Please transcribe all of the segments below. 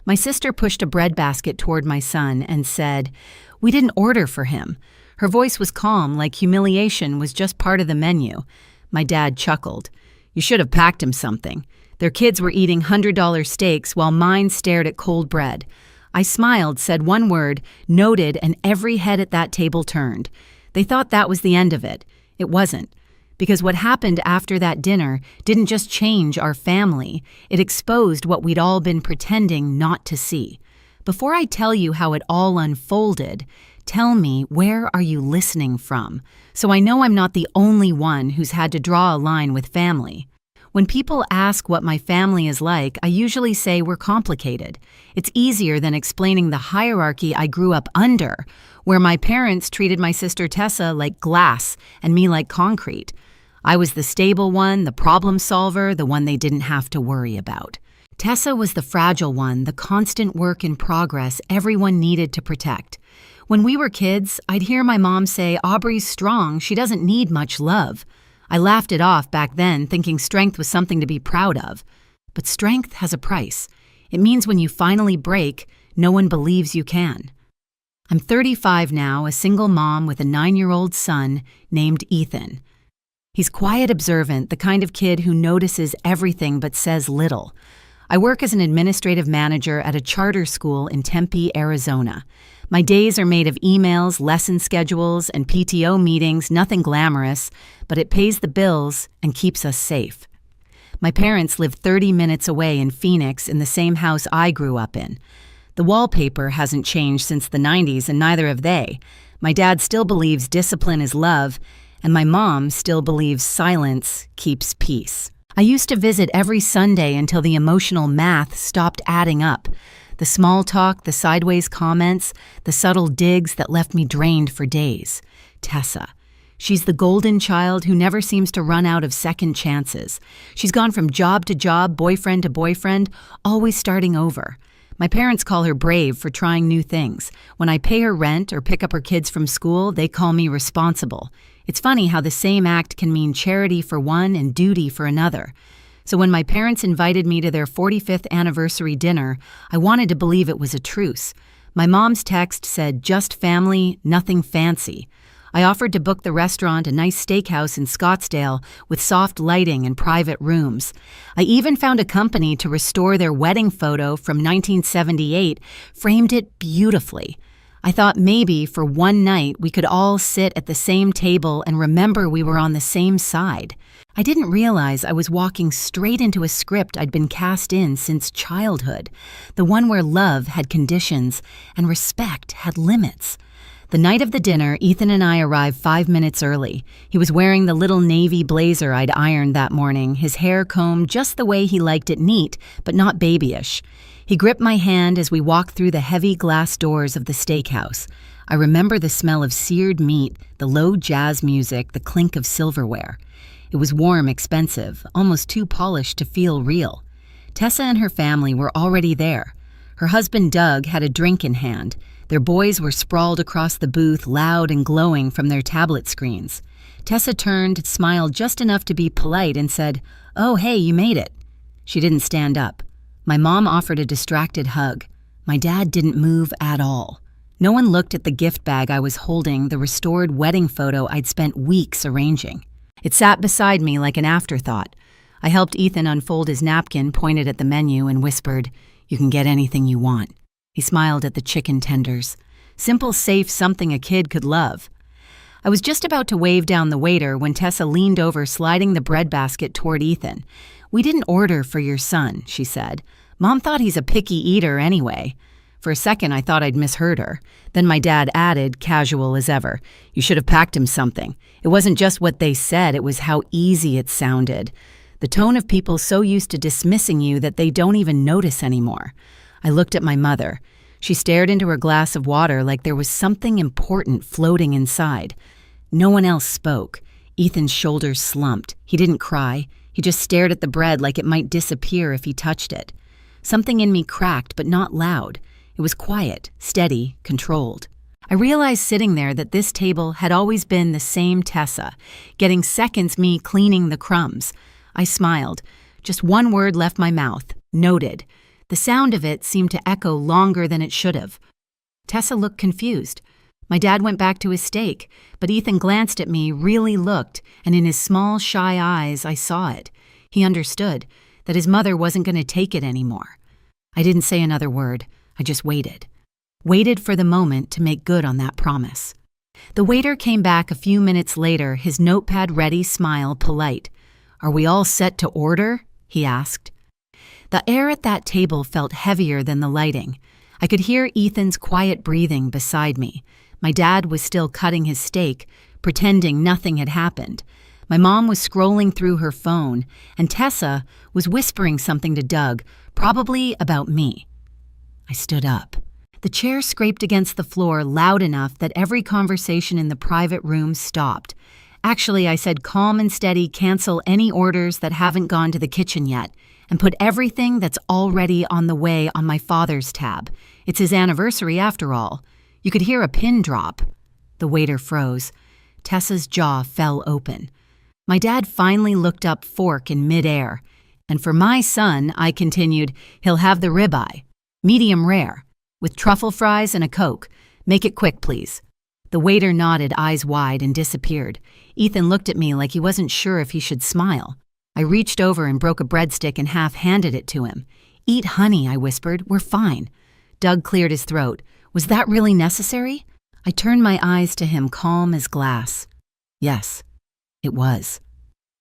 My sister pushed a breadbasket toward my son and said, "We didn't order for him." Her voice was calm, like humiliation was just part of the menu. My dad chuckled. "You should have packed him something." Their kids were eating $100 steaks while mine stared at cold bread. I smiled, said one word, noted, and every head at that table turned. They thought that was the end of it. It wasn't. Because what happened after that dinner didn't just change our family, it exposed what we'd all been pretending not to see. Before I tell you how it all unfolded, tell me, where are you listening from? So I know I'm not the only one who's had to draw a line with family. When people ask what my family is like, I usually say we're complicated. It's easier than explaining the hierarchy I grew up under, where my parents treated my sister Tessa like glass and me like concrete. I was the stable one, the problem solver, the one they didn't have to worry about. Tessa was the fragile one, the constant work in progress everyone needed to protect. When we were kids, I'd hear my mom say, "Aubrey's strong, she doesn't need much love." I laughed it off back then, thinking strength was something to be proud of. But strength has a price. It means when you finally break, no one believes you can. I'm 35 now, a single mom with a 9-year-old son named Ethan. He's quiet, observant, the kind of kid who notices everything but says little. I work as an administrative manager at a charter school in Tempe, Arizona. My days are made of emails, lesson schedules, and PTO meetings, nothing glamorous, but it pays the bills and keeps us safe. My parents live 30 minutes away in Phoenix in the same house I grew up in. The wallpaper hasn't changed since the 90s, and neither have they. My dad still believes discipline is love, and my mom still believes silence keeps peace. I used to visit every Sunday until the emotional math stopped adding up. The small talk, the sideways comments, the subtle digs that left me drained for days. Tessa. She's the golden child who never seems to run out of second chances. She's gone from job to job, boyfriend to boyfriend, always starting over. My parents call her brave for trying new things. When I pay her rent or pick up her kids from school, they call me responsible. It's funny how the same act can mean charity for one and duty for another. So when my parents invited me to their 45th anniversary dinner, I wanted to believe it was a truce. My mom's text said, "Just family, nothing fancy." I offered to book the restaurant, a nice steakhouse in Scottsdale with soft lighting and private rooms. I even found a company to restore their wedding photo from 1978, framed it beautifully. I thought maybe for one night we could all sit at the same table and remember we were on the same side. I didn't realize I was walking straight into a script I'd been cast in since childhood, the one where love had conditions and respect had limits. The night of the dinner, Ethan and I arrived 5 minutes early. He was wearing the little navy blazer I'd ironed that morning, his hair combed just the way he liked it, neat, but not babyish. He gripped my hand as we walked through the heavy glass doors of the steakhouse. I remember the smell of seared meat, the low jazz music, the clink of silverware. It was warm, expensive, almost too polished to feel real. Tessa and her family were already there. Her husband, Doug, had a drink in hand. Their boys were sprawled across the booth, loud and glowing from their tablet screens. Tessa turned, smiled just enough to be polite, and said, "Oh, hey, you made it." She didn't stand up. My mom offered a distracted hug. My dad didn't move at all. No one looked at the gift bag I was holding, the restored wedding photo I'd spent weeks arranging. It sat beside me like an afterthought. I helped Ethan unfold his napkin, pointed at the menu, and whispered, "You can get anything you want." He smiled at the chicken tenders. Simple, safe, something a kid could love. I was just about to wave down the waiter when Tessa leaned over, sliding the breadbasket toward Ethan. "We didn't order for your son," she said. "Mom thought he's a picky eater anyway." For a second, I thought I'd misheard her. Then my dad added, casual as ever, "You should have packed him something. It wasn't just what they said, it was how easy it sounded. The tone of people so used to dismissing you that they don't even notice anymore." I looked at my mother. She stared into her glass of water like there was something important floating inside. No one else spoke. Ethan's shoulders slumped. He didn't cry. He just stared at the bread like it might disappear if he touched it. Something in me cracked, but not loud. It was quiet, steady, controlled. I realized sitting there that this table had always been the same Tessa, getting seconds me cleaning the crumbs. I smiled. Just one word left my mouth. Noted. The sound of it seemed to echo longer than it should have. Tessa looked confused. My dad went back to his steak, but Ethan glanced at me, really looked, and in his small, shy eyes, I saw it. He understood that his mother wasn't going to take it anymore. I didn't say another word. I just waited. Waited for the moment to make good on that promise. The waiter came back a few minutes later, his notepad ready, smile polite. "Are we all set to order?" he asked. The air at that table felt heavier than the lighting. I could hear Ethan's quiet breathing beside me. My dad was still cutting his steak, pretending nothing had happened. My mom was scrolling through her phone, and Tessa was whispering something to Doug, probably about me. I stood up. The chair scraped against the floor loud enough that every conversation in the private room stopped. Actually, I said calm and steady, cancel any orders that haven't gone to the kitchen yet, and put everything that's already on the way on my father's tab. It's his anniversary after all. You could hear a pin drop. The waiter froze. Tessa's jaw fell open. My dad finally looked up, fork in midair. "And for my son," I continued, "he'll have the ribeye. Medium rare, with truffle fries and a Coke. Make it quick, please." The waiter nodded, eyes wide, and disappeared. Ethan looked at me like he wasn't sure if he should smile. I reached over and broke a breadstick in half, handed it to him. "Eat, honey," I whispered. "We're fine." Doug cleared his throat. "Was that really necessary?" I turned my eyes to him, calm as glass. Yes, it was.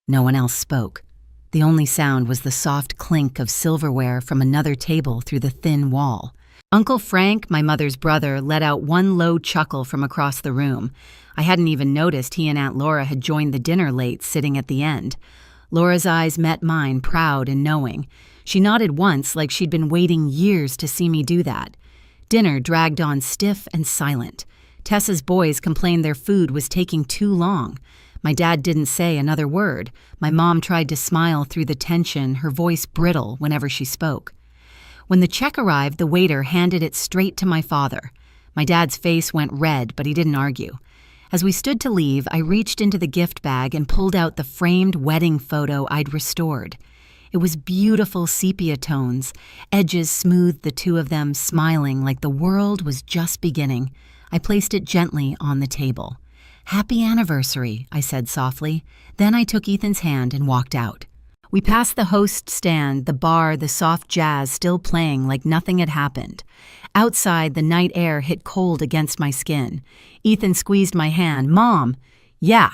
No one else spoke. The only sound was the soft clink of silverware from another table through the thin wall. Uncle Frank, my mother's brother, let out one low chuckle from across the room. I hadn't even noticed he and Aunt Laura had joined the dinner late, sitting at the end. Laura's eyes met mine, proud and knowing. She nodded once, like she'd been waiting years to see me do that. Dinner dragged on stiff and silent. Tessa's boys complained their food was taking too long. My dad didn't say another word. My mom tried to smile through the tension, her voice brittle whenever she spoke. When the check arrived, the waiter handed it straight to my father. My dad's face went red, but he didn't argue. As we stood to leave, I reached into the gift bag and pulled out the framed wedding photo I'd restored. It was beautiful sepia tones. Edges smoothed the two of them, smiling like the world was just beginning. I placed it gently on the table. "Happy anniversary," I said softly. Then I took Ethan's hand and walked out. We passed the host stand, the bar, the soft jazz still playing like nothing had happened. Outside, the night air hit cold against my skin. Ethan squeezed my hand. "Mom." "Yeah."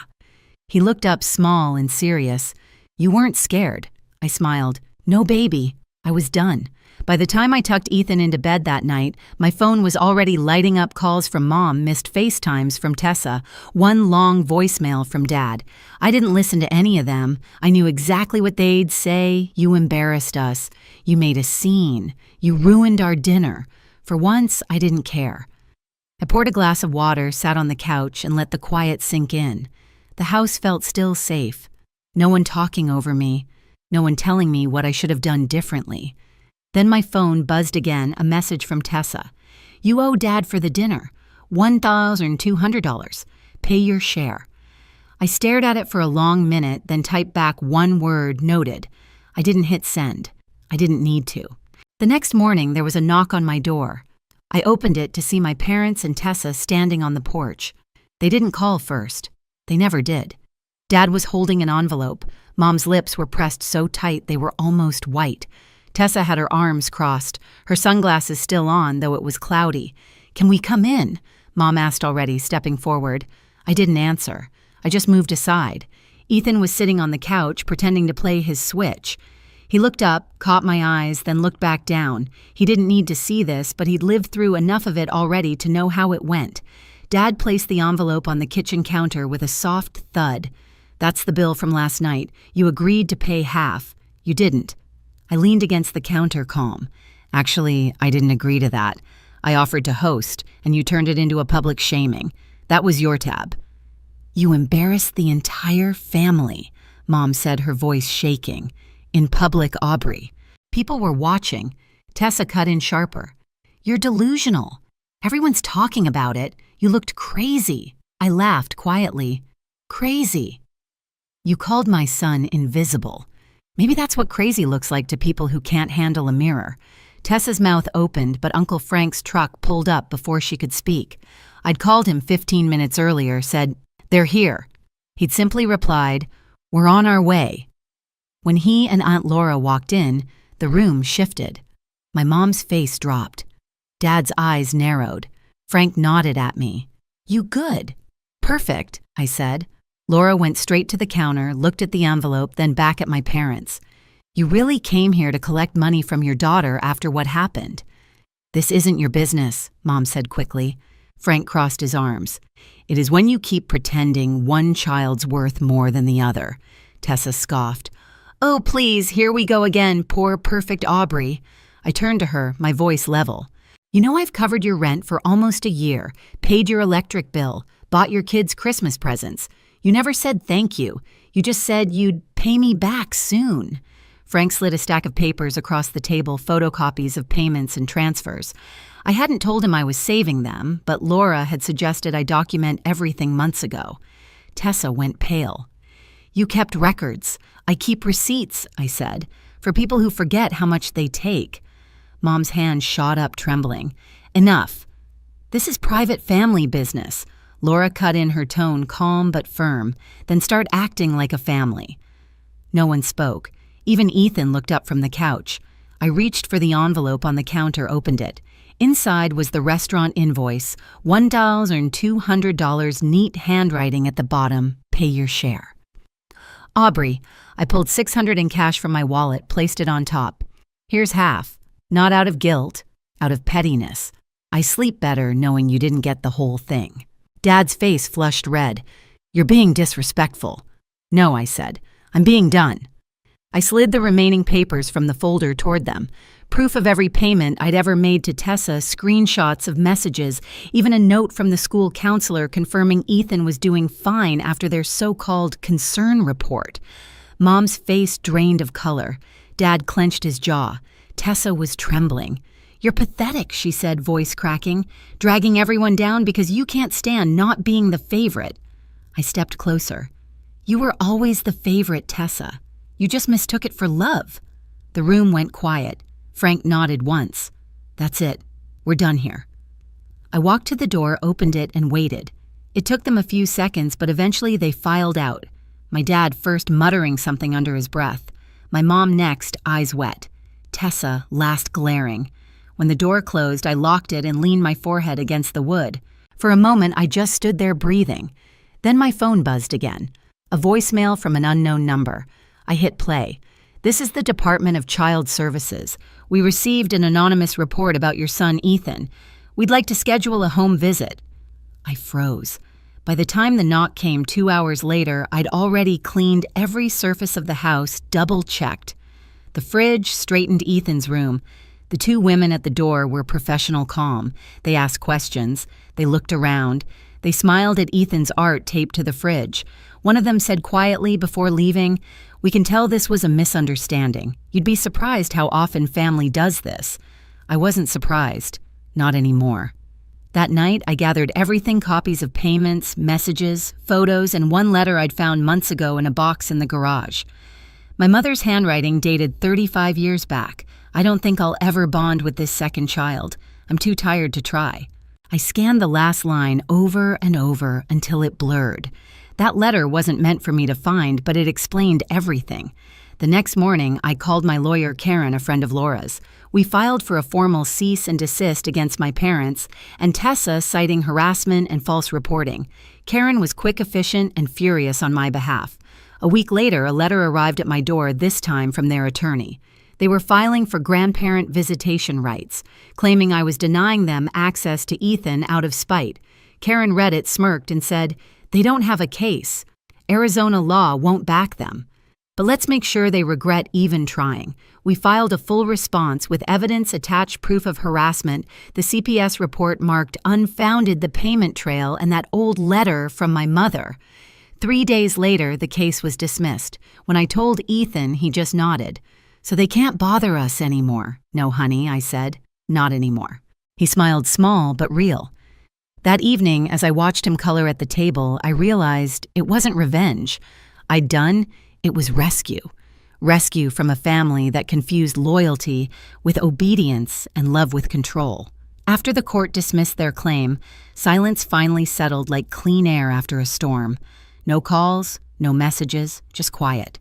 He looked up, small and serious. "You weren't scared." I smiled. "No, baby." I was done. By the time I tucked Ethan into bed that night, my phone was already lighting up calls from Mom, missed FaceTimes from Tessa, one long voicemail from Dad. I didn't listen to any of them. I knew exactly what they'd say. "You embarrassed us. You made a scene. You ruined our dinner." For once, I didn't care. I poured a glass of water, sat on the couch, and let the quiet sink in. The house felt still safe. No one talking over me. No one telling me what I should have done differently. Then my phone buzzed again, a message from Tessa. "You owe Dad for the dinner. $1,200. Pay your share." I stared at it for a long minute, then typed back one word, noted. I didn't hit send. I didn't need to. The next morning, there was a knock on my door. I opened it to see my parents and Tessa standing on the porch. They didn't call first. They never did. Dad was holding an envelope. Mom's lips were pressed so tight they were almost white. Tessa had her arms crossed, her sunglasses still on, though it was cloudy. "Can we come in?" Mom asked already, stepping forward. I didn't answer. I just moved aside. Ethan was sitting on the couch, pretending to play his Switch. He looked up, caught my eyes, then looked back down. He didn't need to see this, but he'd lived through enough of it already to know how it went. Dad placed the envelope on the kitchen counter with a soft thud. "That's the bill from last night. You agreed to pay half. You didn't." I leaned against the counter, calm. "Actually, I didn't agree to that. I offered to host, and you turned it into a public shaming. That was your tab." "You embarrassed the entire family," Mom said, her voice shaking. "In public, Aubrey. People were watching." Tessa cut in sharper. "You're delusional. Everyone's talking about it. You looked crazy." I laughed quietly. "Crazy." "You called my son invisible. Maybe that's what crazy looks like to people who can't handle a mirror." Tessa's mouth opened, but Uncle Frank's truck pulled up before she could speak. I'd called him 15 minutes earlier, said, "They're here." He'd simply replied, "We're on our way." When he and Aunt Laura walked in, the room shifted. My mom's face dropped. Dad's eyes narrowed. Frank nodded at me. "You good?" "Perfect," I said. Laura went straight to the counter, looked at the envelope, then back at my parents. "You really came here to collect money from your daughter after what happened?" "This isn't your business," Mom said quickly. Frank crossed his arms. "It is when you keep pretending one child's worth more than the other." Tessa scoffed. "Oh, please, here we go again, poor perfect Aubrey." I turned to her, my voice level. "You know I've covered your rent for almost a year, paid your electric bill, bought your kids Christmas presents. You never said thank you. You just said you'd pay me back soon." Frank slid a stack of papers across the table, photocopies of payments and transfers. I hadn't told him I was saving them, but Laura had suggested I document everything months ago. Tessa went pale. "You kept records. I keep receipts," I said, "for people who forget how much they take." Mom's hand shot up, trembling. "Enough. This is private family business." Laura cut in, her tone calm but firm, "Then start acting like a family." No one spoke. Even Ethan looked up from the couch. I reached for the envelope on the counter, opened it. Inside was the restaurant invoice, $1,200, neat handwriting at the bottom, "Pay your share." "Aubrey," I pulled $600 in cash from my wallet, placed it on top. "Here's half. Not out of guilt, out of pettiness. I sleep better knowing you didn't get the whole thing." Dad's face flushed red. "You're being disrespectful." "No," I said. "I'm being done." I slid the remaining papers from the folder toward them. Proof of every payment I'd ever made to Tessa, screenshots of messages, even a note from the school counselor confirming Ethan was doing fine after their so-called concern report. Mom's face drained of color. Dad clenched his jaw. Tessa was trembling. "You're pathetic," she said, voice cracking, "dragging everyone down because you can't stand not being the favorite." I stepped closer. "You were always the favorite, Tessa. You just mistook it for love." The room went quiet. Frank nodded once. "That's it. We're done here." I walked to the door, opened it, and waited. It took them a few seconds, but eventually they filed out. My dad first muttering something under his breath. My mom next, eyes wet. Tessa last glaring. When the door closed, I locked it and leaned my forehead against the wood. For a moment, I just stood there breathing. Then my phone buzzed again. A voicemail from an unknown number. I hit play. "This is the Department of Child Services. We received an anonymous report about your son, Ethan. We'd like to schedule a home visit." I froze. By the time the knock came 2 hours later, I'd already cleaned every surface of the house, double-checked. The fridge straightened Ethan's room. The two women at the door were professional calm. They asked questions. They looked around. They smiled at Ethan's art taped to the fridge. One of them said quietly before leaving, "We can tell this was a misunderstanding. You'd be surprised how often family does this." I wasn't surprised. Not anymore. That night, I gathered everything, copies of payments, messages, photos, and one letter I'd found months ago in a box in the garage. My mother's handwriting dated 35 years back. I don't think I'll ever bond with this second child. I'm too tired to try. I scanned the last line over and over until it blurred. That letter wasn't meant for me to find, but it explained everything. The next morning, I called my lawyer, Karen, a friend of Laura's. We filed for a formal cease and desist against my parents, and Tessa citing harassment and false reporting. Karen was quick, efficient, and furious on my behalf. A week later, a letter arrived at my door, this time from their attorney. They were filing for grandparent visitation rights, claiming I was denying them access to Ethan out of spite. Karen read it, smirked, and said, "They don't have a case. Arizona law won't back them. But let's make sure they regret even trying." We filed a full response with evidence, attached proof of harassment. The CPS report marked unfounded the payment trail and that old letter from my mother. 3 days later, the case was dismissed. When I told Ethan, he just nodded. "So they can't bother us anymore." "No, honey," I said. "Not anymore." He smiled, small but real. That evening, as I watched him color at the table, I realized it wasn't revenge. It was rescue. rescue from a family that confused loyalty with obedience and love with control. After the court dismissed their claim, silence finally settled like clean air after a storm. No calls, no messages, just quiet.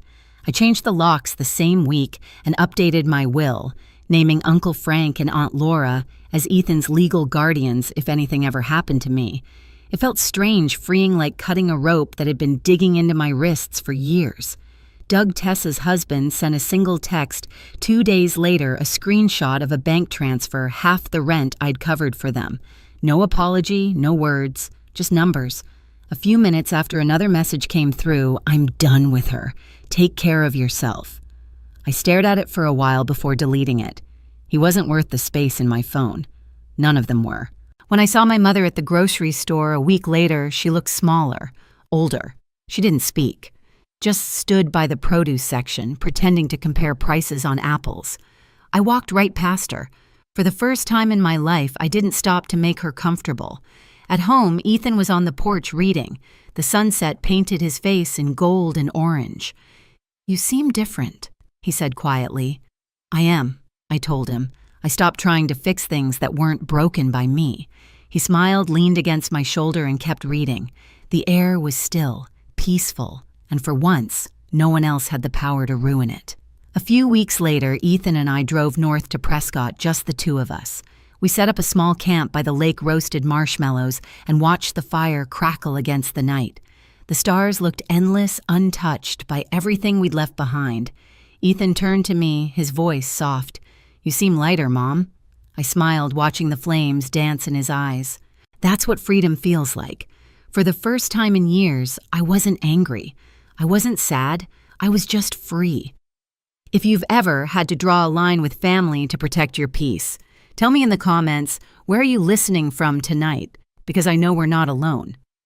I changed the locks the same week and updated my will, naming Uncle Frank and Aunt Laura as Ethan's legal guardians if anything ever happened to me. It felt strange, freeing like cutting a rope that had been digging into my wrists for years. Doug Tessa's husband sent a single text 2 days later, a screenshot of a bank transfer, half the rent I'd covered for them. No apology, no words, just numbers. A few minutes after another message came through, "I'm done with her. Take care of yourself." I stared at it for a while before deleting it. He wasn't worth the space in my phone. None of them were. When I saw my mother at the grocery store a week later, she looked smaller, older. She didn't speak. Just stood by the produce section, pretending to compare prices on apples. I walked right past her. For the first time in my life, I didn't stop to make her comfortable. At home, Ethan was on the porch reading. The sunset painted his face in gold and orange. "You seem different," he said quietly. "I am," I told him. I stopped trying to fix things that weren't broken by me. He smiled, leaned against my shoulder, and kept reading. The air was still, peaceful, and for once, no one else had the power to ruin it. A few weeks later, Ethan and I drove north to Prescott, just the two of us. We set up a small camp by the lake, roasted marshmallows, and watched the fire crackle against the night. The stars looked endless, untouched by everything we'd left behind. Ethan turned to me, his voice soft. "You seem lighter, Mom." I smiled, watching the flames dance in his eyes. That's what freedom feels like. For the first time in years, I wasn't angry. I wasn't sad. I was just free. If you've ever had to draw a line with family to protect your peace, tell me in the comments, where are you listening from tonight? Because I know we're not alone.